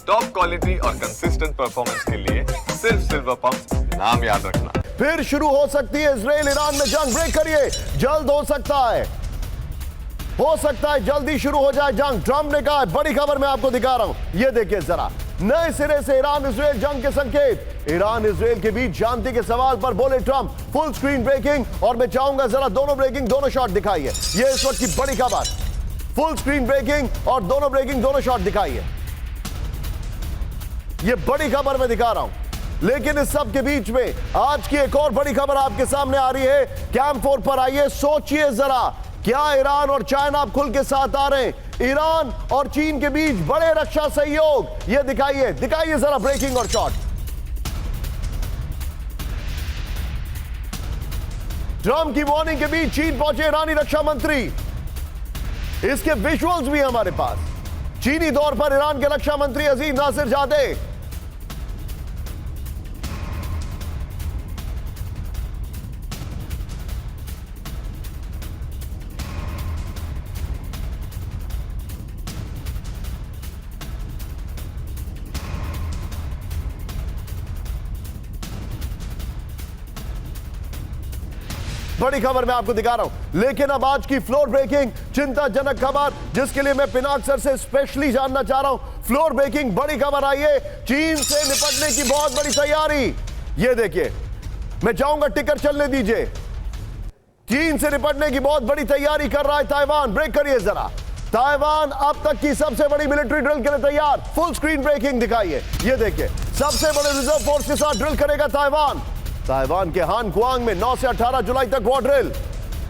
Top quality और consistent performance के लिए सिर्फ सिल्वर पंप नाम याद रखना। फिर शुरू हो सकती है इजराइल ईरान में जंग। ब्रेक करिए, जल्द हो सकता है जल्दी शुरू हो जाए जंग। ट्रंप ने कहा है, बड़ी खबर मैं आपको दिखा रहा हूं, ये देखिए जरा, नए सिरे से ईरान इजराइल जंग के संकेत। ईरान इजराइल के बीच शांति के सवाल पर बोले ट्रंप, फुल स्क्रीन ब्रेकिंग। और मैं चाहूंगा जरा दोनों ब्रेकिंग दोनों शॉट दिखाइए, ये इस वक्त की बड़ी खबर। फुल स्क्रीन ब्रेकिंग और दोनों ब्रेकिंग दोनों शॉट दिखाइए, ये बड़ी खबर मैं दिखा रहा हूं। लेकिन इस सब के बीच में आज की एक और बड़ी खबर आपके सामने आ रही है। कैंप 4 पर आइए, सोचिए जरा, क्या ईरान और चाइना अब खुल के साथ आ रहे हैं? ईरान और चीन के बीच बड़े रक्षा सहयोग, ये दिखाइए जरा ब्रेकिंग और शॉट। ट्रंप की वार्निंग के बीच चीन पहुंचे ईरानी रक्षा मंत्री। इसके विजुअल्स भी हमारे पास। चीनी दौर पर ईरान के रक्षा मंत्री अजीज नासिरजादे। बड़ी खबर मैं आपको दिखा रहा हूं, लेकिन अब आज की फ्लोर ब्रेकिंग चिंताजनक खबर, जिसके लिए मैं पिनाक सर से स्पेशली जानना चाह रहा हूं। फ्लोर ब्रेकिंग बड़ी खबर आई है, चीन से निपटने की बहुत बड़ी तैयारी। ये देखिए, मैं चाहूंगा टिकर चलने दीजिए। चीन से निपटने की बहुत बड़ी तैयारी कर रहा है ताइवान। ब्रेक करिए जरा। ताइवान अब तक की सबसे बड़ी मिलिट्री ड्रिल के लिए तैयार। फुल स्क्रीन ब्रेकिंग दिखाइए, ये देखिए, सबसे बड़े रिजर्व फोर्स के साथ ड्रिल करेगा ताइवान। ताइवान के हान कुआंग में 9 से 18 जुलाई तक वॉर ड्रिल।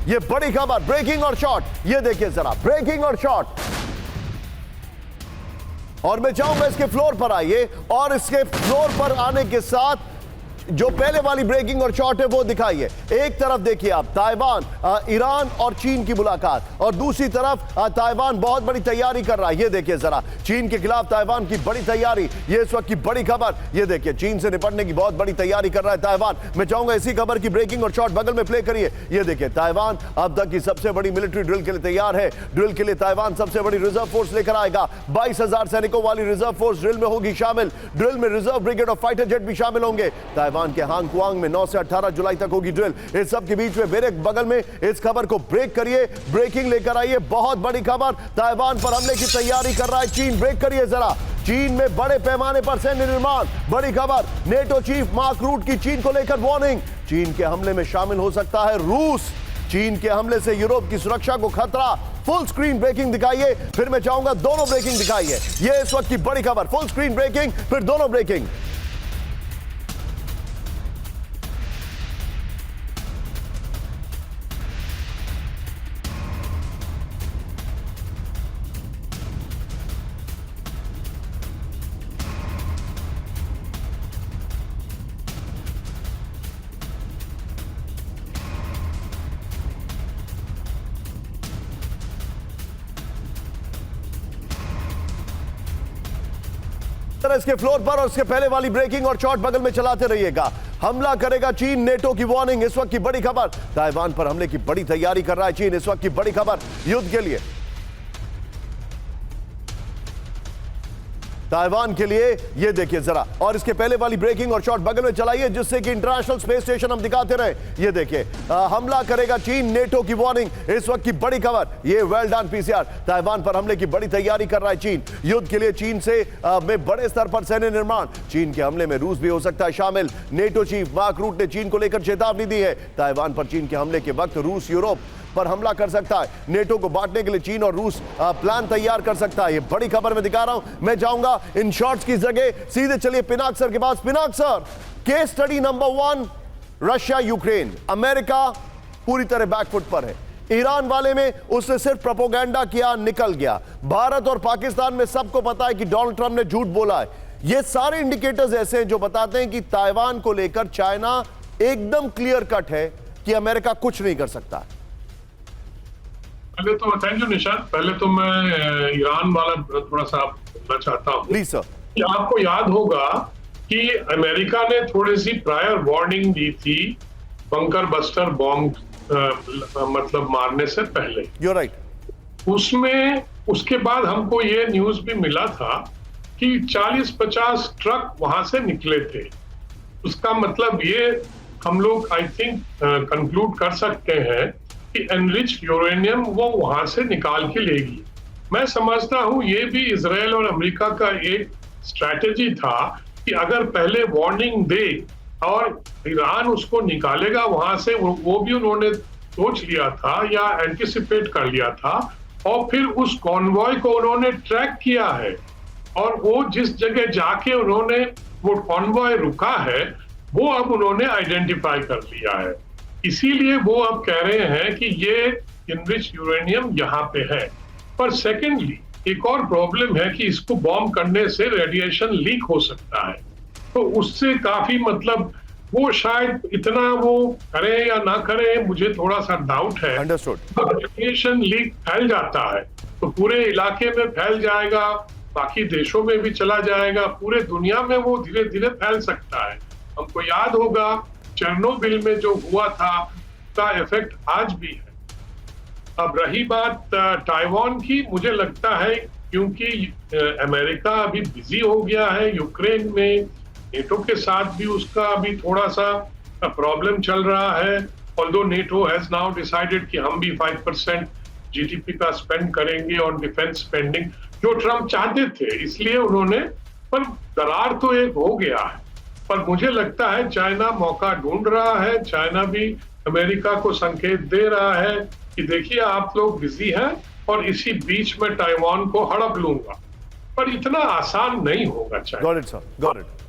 ये बड़ी खबर, ब्रेकिंग और शॉट, ये देखिए जरा, ब्रेकिंग और शॉट। और मैं चाहूंगा इसके फ्लोर पर आइए, और इसके फ्लोर पर आने के साथ जो पहले वाली ब्रेकिंग और शॉट है वो दिखाइए। एक तरफ देखिए आप ताइवान, ईरान और चीन की मुलाकात, और दूसरी तरफ ताइवान बहुत बड़ी तैयारी कर रहा है। ये देखिए जरा, चीन के खिलाफ ताइवान की बड़ी तैयारी, ये इस वक्त की बड़ी खबर। ये देखिए, चीन से निपटने की बहुत बड़ी तैयारी कर रहा है ताइवान। मैं चाहूंगा इसी खबर की ब्रेकिंग और शॉट बगल में प्ले करिए। ये देखिए, ताइवान अब तक की सबसे बड़ी मिलिट्री ड्रिल के लिए तैयार है। ड्रिल के लिए ताइवान सबसे बड़ी रिजर्व फोर्स लेकर आएगा। 22,000 सैनिकों वाली रिजर्व फोर्स ड्रिल में होगी शामिल। ड्रिल में रिजर्व ब्रिगेड और फाइटर जेट भी शामिल होंगे। ताइवान के हांग कुआंग में 9 से 18 जुलाई तक होगी ड्रिल। इस सब के बीच में मेरे बगल में इस खबर को ब्रेक करिए, ब्रेकिंग लेकर आइए। बहुत बड़ी खबर, ताइवान पर हमले की तैयारी कर रहा है चीन। ब्रेक करिए जरा। चीन में बड़े पैमाने पर सैन्य निर्माण, बड़ी खबर। नेटो चीफ मार्क रूट की चीन को लेकर वार्निंग। चीन के हमले में शामिल हो सकता है रूस। चीन के हमले से यूरोप की सुरक्षा को खतरा। फुल स्क्रीन ब्रेकिंग दिखाइए, फिर मैं चाहूंगा दोनों ब्रेकिंग दिखाइए। यह इस वक्त की बड़ी खबर, फुल स्क्रीन ब्रेकिंग, फिर दोनों ब्रेकिंग। इसके फ्लोर पर और इसके पहले वाली ब्रेकिंग और शॉट बगल में चलाते रहिएगा। हमला करेगा चीन, नेटो की वार्निंग, इस वक्त की बड़ी खबर। ताइवान पर हमले की बड़ी तैयारी कर रहा है चीन, इस वक्त की बड़ी खबर, युद्ध के लिए, ताइवान के लिए। ये देखिए जरा, और इसके पहले वाली ब्रेकिंग और शॉट बगल में चलाइए, जिससे कि इंटरनेशनल स्पेस स्टेशन हम दिखाते रहे। ये देखिए, हमला करेगा चीन, नेटो की वार्निंग, इस वक्त की बड़ी खबर। ये वेल डन पीसीआर। ताइवान पर हमले की बड़ी तैयारी कर रहा है चीन, युद्ध के लिए चीन से में बड़े स्तर पर सैन्य निर्माण। चीन के हमले में रूस भी हो सकता है शामिल। नेटो चीफ मार्क रूट ने चीन को लेकर चेतावनी दी है। ताइवान पर चीन के हमले के वक्त रूस यूरोप पर हमला कर सकता है। नेटो को बांटने के लिए चीन और रूस प्लान तैयार कर सकता है। ये बड़ी खबर मैं दिखा रहा हूं। मैं जाऊंगा इन शॉर्ट्स की जगह सीधे चलिए पिनाक सर के पास। Pinak sir, case study number 1, Russia Ukraine. America पूरी तरह बैकफुट पर है। ईरान वाले में उसने सिर्फ प्रोपोगेंडा किया, निकल गया। भारत और पाकिस्तान में सबको पता है कि डोनाल्ड ट्रंप ने झूठ बोला है। ये सारे इंडिकेटर्स ऐसे हैं जो बताते हैं कि ताइवान को लेकर चाइना एकदम क्लियर कट है कि अमेरिका कुछ नहीं कर सकता। पहले तो थैंक यू निशांत। पहले तो मैं ईरान वाला थोड़ा सा बोलना चाहता हूँ। Please sir. आपको याद होगा कि अमेरिका ने थोड़ी सी प्रायर वार्निंग दी थी बंकर बस्टर बॉम्ब मतलब मारने से पहले। You're right। उसमें उसके बाद हमको ये न्यूज भी मिला था कि 40-50 ट्रक वहां से निकले थे। उसका मतलब ये हम लोग आई थिंक कंक्लूड कर सकते हैं कि एनरिच्ड यूरेनियम वो वहां से निकाल के लेगी। मैं समझता हूं ये भी इजराइल और अमेरिका का एक स्ट्रैटेजी था कि अगर पहले वार्निंग दे और ईरान उसको निकालेगा वहां से, वो भी उन्होंने सोच लिया था या एंटिसिपेट कर लिया था, और फिर उस कॉन्वॉय को उन्होंने ट्रैक किया है और वो जिस जगह जाके उन्होंने वो कॉन्वॉय रुका है वो अब उन्होंने आइडेंटिफाई कर लिया है। इसीलिए वो अब कह रहे हैं कि ये इनरिच्ड यूरेनियम यहाँ पे है। पर सेकेंडली एक और प्रॉब्लम है कि इसको बॉम्ब करने से रेडिएशन लीक हो सकता है, तो उससे काफी मतलब वो शायद इतना वो करें या ना करें, मुझे थोड़ा सा डाउट है। अंडरस्टूड। रेडिएशन लीक फैल जाता है तो पूरे इलाके में फैल जाएगा, बाकी देशों में भी चला जाएगा, पूरे दुनिया में वो धीरे धीरे फैल सकता है। हमको याद होगा चेरनोबिल में जो हुआ था उसका इफेक्ट आज भी है। अब रही बात ताइवान की, मुझे लगता है क्योंकि अमेरिका अभी बिजी हो गया है यूक्रेन में, नेटो के साथ भी उसका अभी थोड़ा सा प्रॉब्लम चल रहा है। Although NATO has now decided कि हम भी 5% जीडीपी का स्पेंड करेंगे ऑन डिफेंस स्पेंडिंग, जो ट्रम्प चाहते थे, इसलिए उन्होंने, पर दरार तो एक हो गया है। पर मुझे लगता है चाइना मौका ढूंढ रहा है, चाइना भी अमेरिका को संकेत दे रहा है कि देखिए आप लोग बिजी हैं और इसी बीच में ताइवान को हड़प लूंगा, पर इतना आसान नहीं होगा। Got it sir, got it.